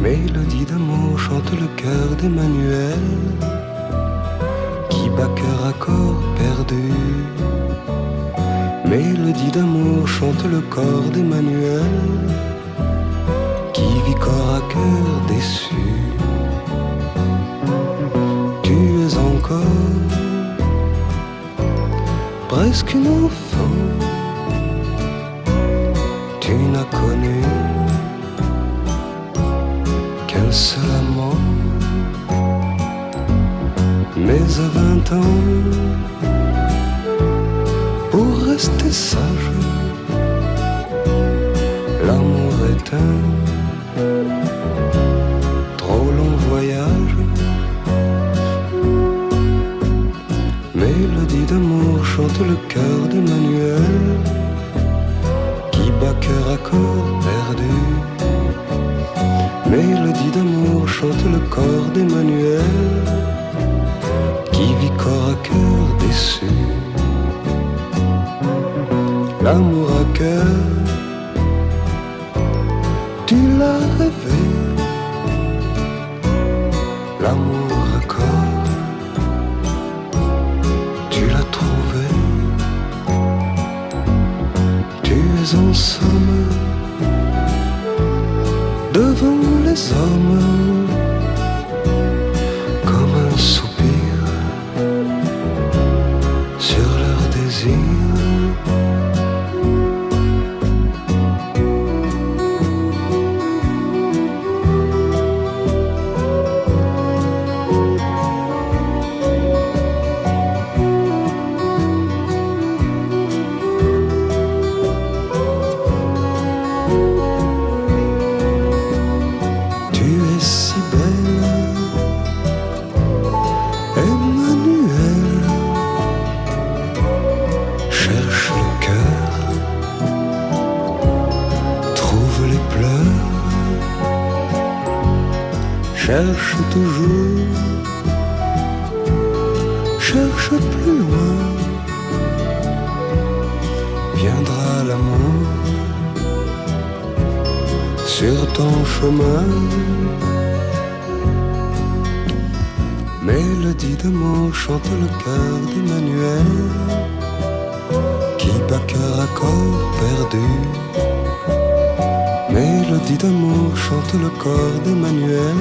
Mélodie d'amour chante le cœur d'Emmanuel, qui bat cœur à corps perdu. Mélodie d'amour chante le corps d'Emmanuel, qui vit corps à cœur déçu. Tu es encore presque une enfant, tu n'as connu qu'un seul amant. Mais à 20 ans, pour rester sage, l'amour est un trop long voyage. Mélodie d'amour chante le cœur d'Emmanuel, qui bat cœur à corps perdu. Mélodie d'amour chante le corps d'Emmanuel, qui vit corps à cœur déçu. L'amour à cœur, tu l'as rêvé. L'amour à corps, tu l'as trouvé. Tu es en somme devant les hommes comme un soupir sur leur désir. Cherche toujours, cherche plus loin, viendra l'amour sur ton chemin. Mélodie d'amour chante le cœur d'Emmanuel, qui bat cœur à corps perdu. Mélodie d'amour chante le corps d'Emmanuel,